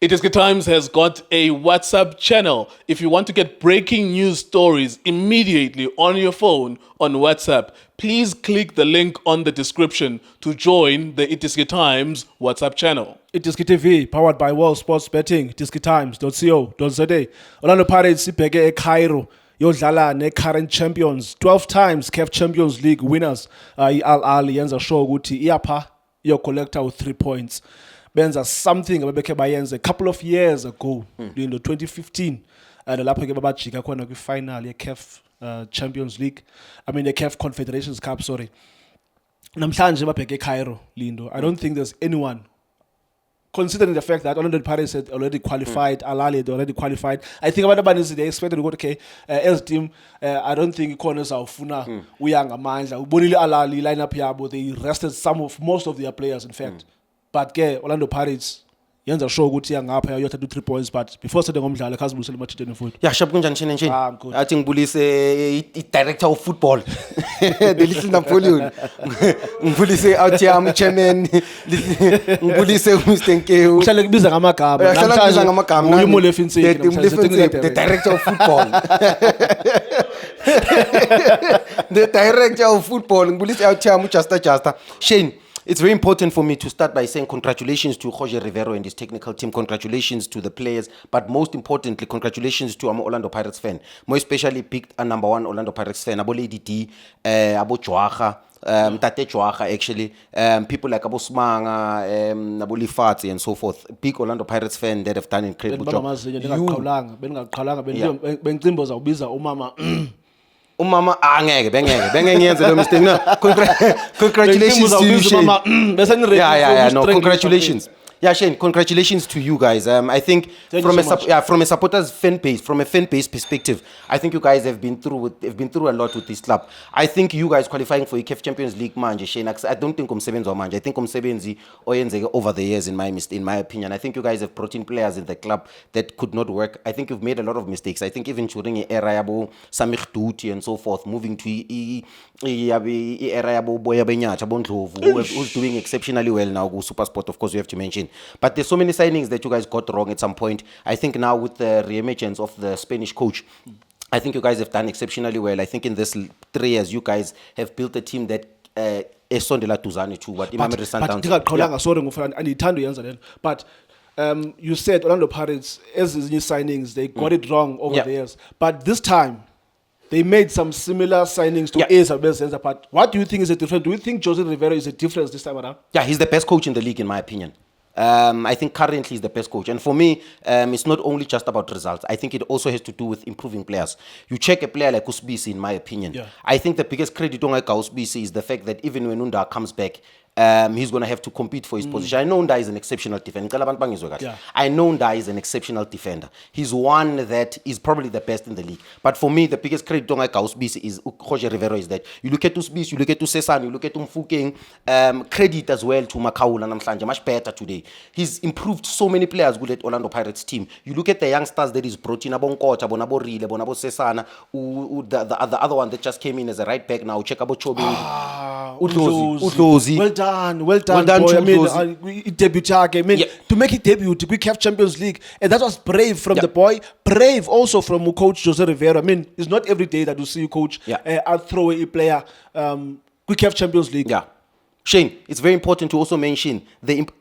iDiski Times has got a WhatsApp channel. If you want to get breaking news stories immediately on your phone on WhatsApp, please click the link on the description to join the iDiski Times WhatsApp channel. iDiskiTV, powered by World Sports Betting, iDiskiTimes.co.za. Orlando Pirates ibheke eCairo yodlala ne-current champions, 12 times CAF Champions League winners. I-Ahly yenza sure ukuthi iyapha iyocollecta with 3 points. Benza something ababekhe bayenze a couple of years ago, in 2015. Lapho ke babajika khona kwi-final ye-CAF Champions League. I mean the CAF Confederations Cup, sorry. Namhlanje babheke eCairo, Lindo. I don't think there's anyone, considering the fact that Orlando Pirates had already qualified, Ahly had already qualified. I think abantu abaninzi they expected to go, okay, as team, I don't think ikhona zawufuna uyanga amandla. Ubonile Ahly lineup yabo, they rested most of their players in fact. But ke Orlando Pirates yenza sure ukuthi yangapha yayothatha 3 points, but before sethe ngomdlalo khazibuyisela emathiteni futhi. Yeah, shap kunjani shene nje? Good. Athi ngibulise i-director of football. The little Napoleon. Ngibulise outjam chairman. Ngibulise Mr. Nkeu. Uhlale kubiza ngamagama. Uhlale kubiza ngamagama. Uyimulefu insiki. The director of football. The director of football. Ngibulise outjam Justa. Shane, it's very important for me to start by saying congratulations to Jorge Rivero and his technical team. Congratulations to the players. But most importantly, congratulations to our Orlando Pirates fan. More especially picked a number one Orlando Pirates fan. Abo Lady D, Abo Chwaha, Tate Chwaha actually. People like Abo Smanga, Abo Lifatsi and so forth. Big Orlando Pirates fan that have done an incredible job. Umama angeke bengenze lo mistake. No, congratulations to you, Shane. No, congratulations. Yeah, Shane, congratulations to you guys. I think from a supporters fan base, from a fan base perspective, I think you guys have been through a lot with this club. I think you guys qualifying for CAF Champions League manje, Shane. I don't think umsebenzi manje. I think umsebenzi oyenzeke over the years in my opinion. I think you guys have brought in players in the club that could not work. I think you've made a lot of mistakes. I think even during the era yabo Samir Duty and so forth, moving to era yabo Boya Benyacha Bondlovu, who's doing exceptionally well now, go Super Sport, of course you have to mention. But there's so many signings that you guys got wrong at some point. I think now with the re-emergence of the Spanish coach, I think you guys have done exceptionally well. I think in this 3 years, you guys have built a team that esondela tuzani to what Imamere Sundowns. But you said Orlando Pirates, as these new signings, they got it wrong over the years. But this time, they made some similar signings to Asa Benzenza. But what do you think is the difference? Do you think Jose Rivera is a difference this time around? Yeah, he's the best coach in the league, in my opinion. I think currently he's the best coach. And for me, it's not only just about results. I think it also has to do with improving players. You check a player like Sibisi, in my opinion. Yeah. I think the biggest credit on Sibisi is the fact that even when Unda comes back, he's going to have to compete for his position. I know Unda is an exceptional defender. I know Unda is an exceptional defender. He's one that is probably the best in the league. But for me, the biggest credit on Sibisi is Jorge Rivero is that you look at Sibisi, you look at Sesan, you look at Mfukeng, credit as well to Makaula Namhlanje, much better today. He's improved so many players good at Orlando Pirates team. You look at the youngsters that he's brought in, Abon Kocha, Bonabo Rile, Bonabo Sesana, the other one that just came in as a right back now, check about Chobi. Udlozi. Well done, boy. I mean, debut. I mean, to make it debut, to be CAF Champions League, and that was brave from the boy. Brave also from Coach Jose Rivera. I mean, it's not every day that you see you coach throw a player CAF Champions League. Yeah. Shane, it's very important to also mention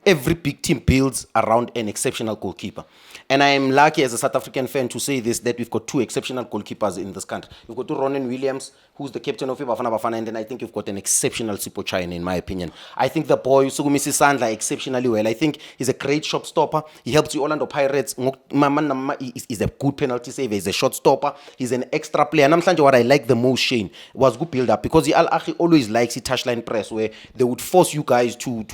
every big team builds around an exceptional goalkeeper. And I am lucky as a South African fan to say this, that we've got 2 exceptional goalkeepers in this country. We've got Ronan Williams, who's the captain of Bafana Bafana, and then I think you've got an exceptional Sipo China, in my opinion. I think the boy, Sugumisi Sandla, exceptionally well. I think he's a great shot stopper. He helps the Orlando Pirates. He's a good penalty saver. He's a shot stopper. He's an extra player. And what I like the most, Shane, was good build-up, because the Al-Ahly always likes the touchline press, where they would force you guys to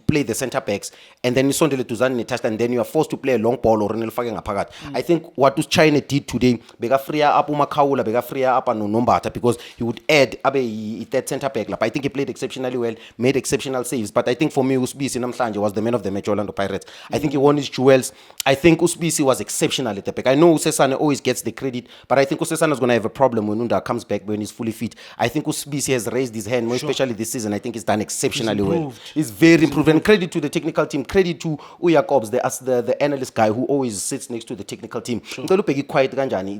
play the centre backs, and then you sondele tuzani in touch, and then you are forced to play a long ball or I think what China did today, bega freer up Umakaula, bega freer up and Nombata, because he would add that centre back. I think he played exceptionally well, made exceptional saves. But I think for me, Sibisi Namhlanje was the man of the match, Orlando Pirates. I think he won his jewels. I think Sibisi was exceptional at the back. I know Sesane always gets the credit, but I think Sesane is going to have a problem when Unda comes back, when he's fully fit. I think Sibisi has raised his hand, more especially this season. I think he's done exceptional. exceptionally well. He's very improved. And credit to the technical team. Credit to Uyakobs, the analyst guy who always sits next to the technical team. Quiet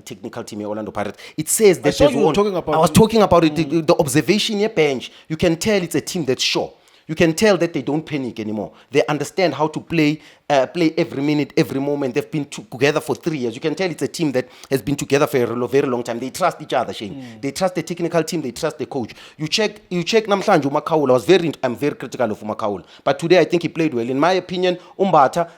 technical team Orlando Pirates. It says that I was talking about it. The observation here bench. You can tell it's a team that's sure. You can tell that they don't panic anymore. They understand how to play every minute, every moment. They've been together for 3 years. You can tell it's a team that has been together for a very long time. They trust each other, Shane. They trust the technical team. They trust the coach. You check Namhlanje Umakaula. I'm very critical of Umakaula. But today I think he played well. In my opinion, Umbata,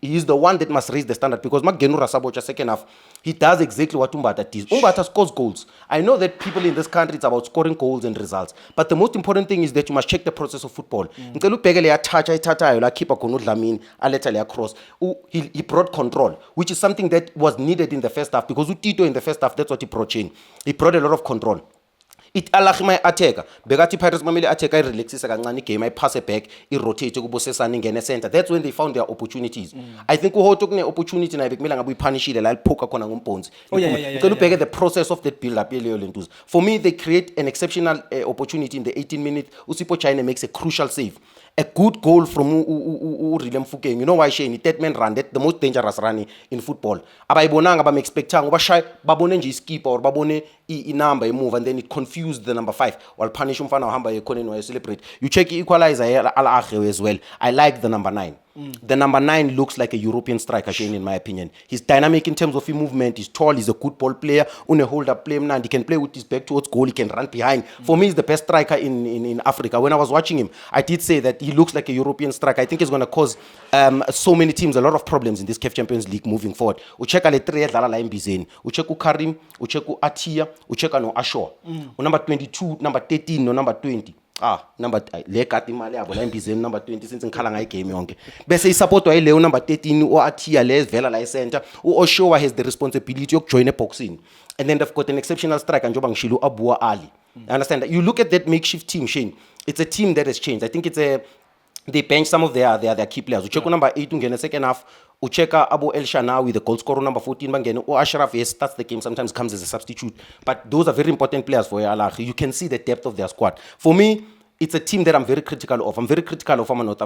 he's the one that must raise the standard because Magenu Rasabocha second half, he does exactly what Umbata does. Umbata scores goals. I know that people in this country, it's about scoring goals and results. But the most important thing is that you must check the process of football. He brought control, which is something that was needed in the first half because Tito in the first half, that's what he brought in. He brought a lot of control. It alachima attacker. Begati Pirates mamele attacker relaxes kancane game. I pass it back, it rotate kubosesana ngene center. That's when they found their opportunities. I think we hold talking opportunity na bekumela ngabe punish ile la poker khona ngombonzi. The process of that build up for me they create an exceptional opportunity in the 18 minutes. Usipo China makes a crucial save. A good goal from Rilem Fukeng. You know why Shane? That man ran that the most dangerous run in football. Abaibonanga ba expectang ba shy babone nje skipper or babone I number move and then it confused the number 5 while punish umfana hamba yekone no celebrate. You check equalizer Ahly as well. I like the number 9. The number 9 looks like a European striker, Shane, in my opinion. He's dynamic in terms of his movement. He's tall. He's a good ball player. Une hold up play, and he can play with his back towards goal. He can run behind. For me, he's the best striker in Africa. When I was watching him, I did say that he looks like a European striker. I think he's going to cause so many teams a lot of problems in this CAF Champions League moving forward. Ucheka le 3 dlala la Mbizeni. Ucheku Karim, ucheku Atia, ucheka no Ashore. Number 22, number 13, no number 20. Number le kati mali yabo la Mbizeni number 20 since ngikhala ngayi game yonke bese isupportwa ile number 13 uAtia le vela la center uOshowa has the responsibility of join a boxing and then they've got an exceptional striker njoba ngishilo Abua Ahly. Understand that you look at that makeshift team, Shane, it's a team that has changed. I think they bench some of their key players. Ucheko number 8 ungena second half. Ucheka Abu El Shanawi, the goal scorer number 14 bangene. O Ashraf, yes, starts the game, sometimes comes as a substitute. But those are very important players for Ahly. You can see the depth of their squad. For me, it's a team that I'm very critical of. I'm very critical of North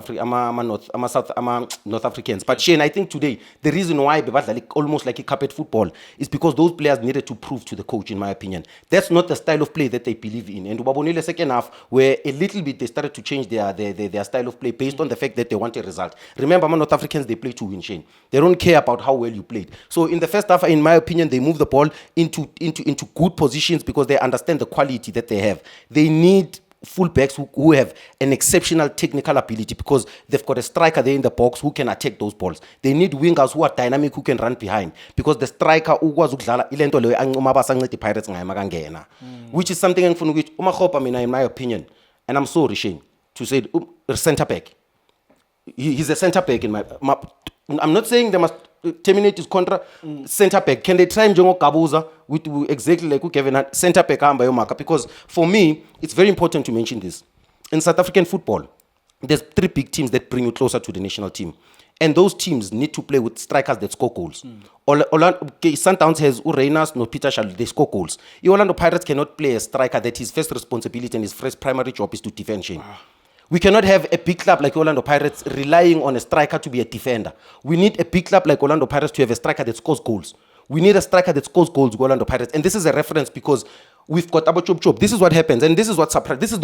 Africans. But Shane, I think today, the reason why almost like a carpet football is because those players needed to prove to the coach, in my opinion. That's not the style of play that they believe in. And Ubabonile second half, where a little bit they started to change their style of play based on the fact that they want a result. Remember, North Africans, they play to win, Shane. They don't care about how well you played. So in the first half, in my opinion, they move the ball into good positions because they understand the quality that they have. They need fullbacks who have an exceptional technical ability because they've got a striker there in the box who can attack those balls. They need wingers who are dynamic, who can run behind because the striker ukwazi ukudlala ilento leyo angumabasa ancede Pirates ngaye makangena, which is something engifuna ukuthi uMakgopa mina in my opinion, and I'm sorry Shane to say center back. He's a center back in my I'm not saying they must terminate his contract. Center back, can they try Njongo Gabuza with exactly like Kevin center back Ambayomaka? Because for me, it's very important to mention this. In South African football, there's 3 big teams that bring you closer to the national team. And those teams need to play with strikers that score goals. Sundowns has Ureinas, no Peter Shall, they score goals. Orlando Pirates cannot play a striker that his first responsibility and his first primary job is to defend. We cannot have a big club like Orlando Pirates relying on a striker to be a defender. We need a big club like Orlando Pirates to have a striker that scores goals. We need a striker that scores goals with Orlando Pirates. And this is a reference because we've got Abo Chop Chop. This is what happens. And this is what surprised. This is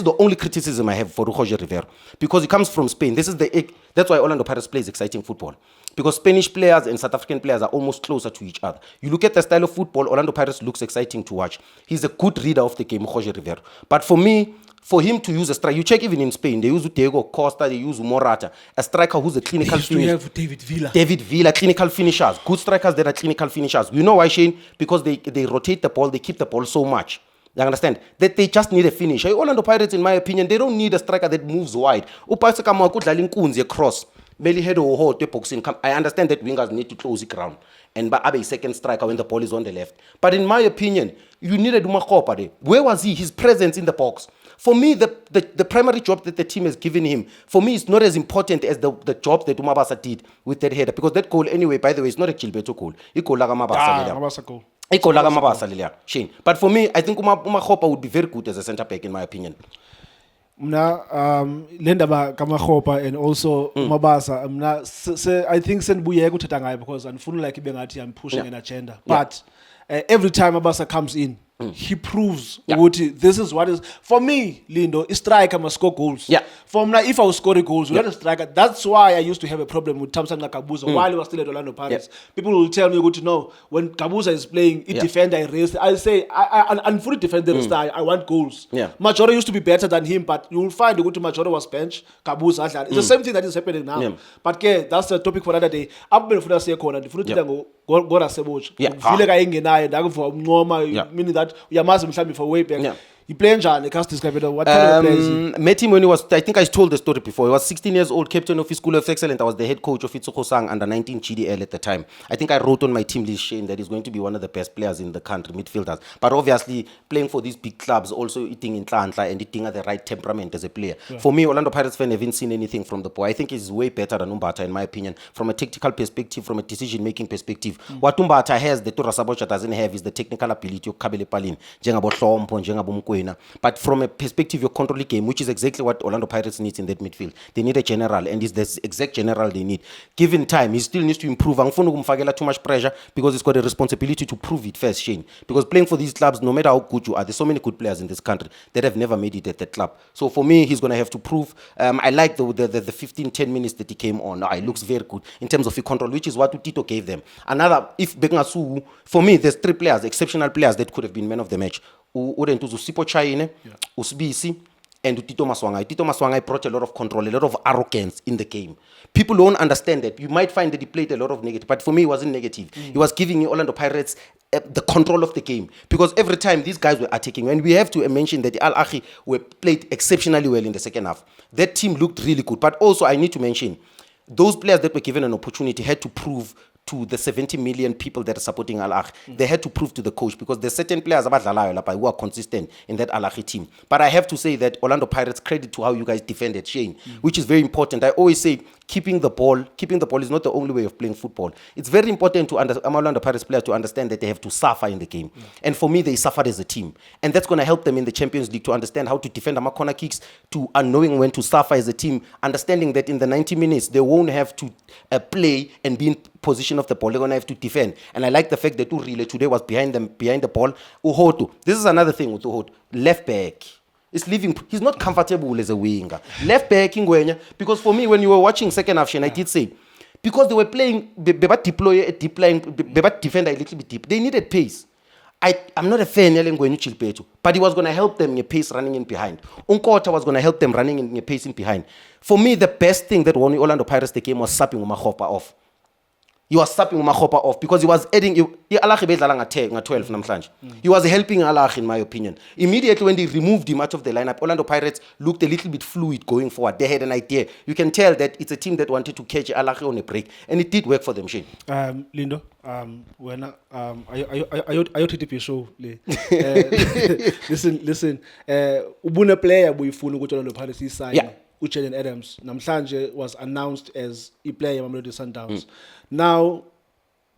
the only criticism I have for Roger Rivera. Because he comes from Spain. That's why Orlando Pirates plays exciting football. Because Spanish players and South African players are almost closer to each other. You look at the style of football, Orlando Pirates looks exciting to watch. He's a good reader of the game, Roger Rivera. But for me, for him to use a striker, you check even in Spain, they use Diego Costa, they use Morata, a striker who's a clinical finisher. Have David Villa, clinical finishers, good strikers that are clinical finishers. You know why, Shane? Because they rotate the ball, they keep the ball so much. You understand? That they just need a finisher. Orlando Pirates, in my opinion, they don't need a striker that moves wide. Cross. I understand that wingers need to close the ground and Abe second striker when the ball is on the left. But in my opinion, you needed Umakopa there. Where was he? His presence in the box. For me, the primary job that the team has given him, for me, it's not as important as the job that Umabasa did with that header. Because that goal, anyway, by the way, it's not a Gilberto goal. It's goal like Mabasa goal. Shane. But for me, I think Umakopa would be very good as a centre back, in my opinion. Mna lendaba kaMakgopa and also Mabasa mna I think senibuyeka uthetha ngayo because andifuni like ibe ngathi I'm pushing an agenda, but every time Mabasa comes in he proves ukuthi this is what is for me. Lindo, a striker must score goals. For me, if I was scoring goals, not a striker. That's why I used to have a problem with Thamsanqa Kabuza while he was still at Orlando Pirates. People will tell me, to know when Kabuza is playing, it defender I raise. I say I fully defend the style. I want goals. Majoro used to be better than him, but you will find the Majoro was bench, Kabuza. It's the same thing that is happening now. But that's a topic for another day. I'm going to say corner. The fruit go Raseboch. Meaning that uyamazi mhlambi for way back. He playing njani? Can't describe it. What kind of player is he? Met him when he was, I think I told the story before. He was 16 years old, captain of his School of Excellence. I was the head coach of Itsukosang under 19 GDL at the time. I think I wrote on my team list, Shane, that he's going to be one of the best players in the country, midfielders. But obviously, playing for these big clubs, also eating in Tlantla and eating at the right temperament as a player. For me, Orlando Pirates fan haven't seen anything from the boy. I think he's way better than Umbata, in my opinion, from a tactical perspective, from a decision-making perspective. What Umbata has, the Tora Sabocha doesn't have, is the technical ability of Kabele Palin, Jengabo Hlompo, Jengabo Mkwena. But from a perspective of control game, which is exactly what Orlando Pirates needs in that midfield. They need a general, and it's the exact general they need. Given time, he still needs to improve. Angifuni ukumfakela too much pressure because he's got a responsibility to prove it first, Shane. Because playing for these clubs, no matter how good you are, there's so many good players in this country that have never made it at that club. So for me, he's going to have to prove. I like the 15-10 minutes that he came on. It looks very good in terms of the control, which is what Tito gave them. Another, if Bengasu, for me, there's 3 players, exceptional players that could have been man of the match. Sipo Chaine, Sibisi, and Tito Maswangai. Tito Maswangai brought a lot of control, a lot of arrogance in the game. People don't understand that. You might find that he played a lot of negative, but for me, it wasn't negative. He was giving Orlando Pirates the control of the game. Because every time these guys were attacking, and we have to mention that Al Ahly were played exceptionally well in the second half. That team looked really good. But also, I need to mention, those players that were given an opportunity had to prove to the 70 million people that are supporting Al Ahly. They had to prove to the coach because there's certain players who are consistent in that Al Ahly team. But I have to say that Orlando Pirates, credit to how you guys defended, Shane, which is very important. I always say keeping the ball is not the only way of playing football. It's very important to Orlando Pirates players to understand that they have to suffer in the game. And for me, they suffered as a team. And that's going to help them in the Champions League to understand how to defend corner kicks, to knowing when to suffer as a team, understanding that in the 90 minutes, they won't have to play and be in position of the ball. They're going to have to defend. And I like the fact that Urile today was behind the ball. Uhoto, this is another thing with Uhoto. Left back. He's not comfortable as a winger. Left back, because for me, when you were watching second half, I did say, because they were playing, they deploy a deep line, they defend a little bit deep. They needed pace. I'm not a fan of but he was going to help them in pace running in behind. Unkota was going to help them running in pace in behind. For me, the best thing that won Orlando Pirates the game was sapping Umakhopa off. He was sapping Umakhopa off because he was adding. Al Ahly bedlala nga 12 namhlanje. He was helping Al Ahly, in my opinion. Immediately when they removed him out of the lineup, Orlando Pirates looked a little bit fluid going forward. They had an idea. You can tell that it's a team that wanted to catch Al Ahly on a break, and it did work for them, Shane. Lindo, when I TTP show listen, ubuna player buyifuna ukuthi Orlando Pirates sign. Ujaden Adams namhlanje was announced as a player Mamelodi Sundowns. Now,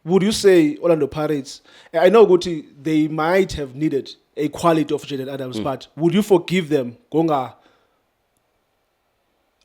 would you say Orlando Pirates? I know Guti, they might have needed a quality of Jaden Adams, but would you forgive them Gonga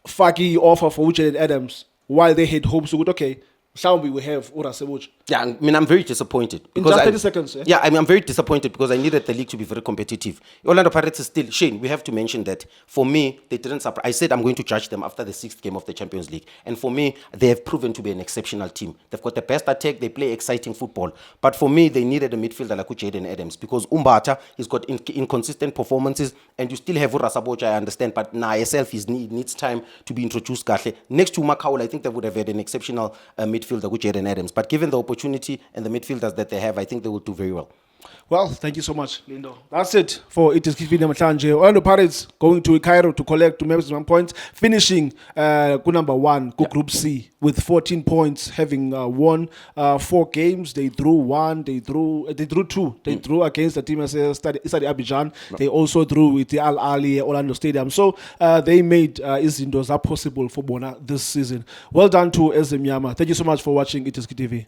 Faki offer for Jaden Adams while they had hopes to okay? Some we have Ura Sebuch. Yeah, I mean, I'm very disappointed. In just 30 seconds. Yeah, I mean, I'm very disappointed because I needed the league to be very competitive. Orlando Pirates is still, Shane, we have to mention that for me, they didn't surprise. I said I'm going to judge them after the 6th game of the Champions League. And for me, they have proven to be an exceptional team. They've got the best attack, they play exciting football. But for me, they needed a midfielder like Jaden Adams because Umbata has got inconsistent performances and you still have Ura Sabocha, I understand, but yourself needs time to be introduced. Next to Macau, I think they would have had an exceptional midfielder with Jaden Adams. But given the opportunity and the midfielders that they have, I think they will do very well. Well, thank you so much, Lindo. That's it for iDiskiTV Namhlanje. Orlando Pirates going to Cairo to collect maximum points, finishing number 1, Group C, with 14 points, having won 4 games. They drew 1, they drew 2. They drew against the team as Stade Abidjan. No. They also drew with the Al Ahly Orlando Stadium. So they made Izindos possible for Bona this season. Well done to Ezemyama. Thank you so much for watching iDiskiTV.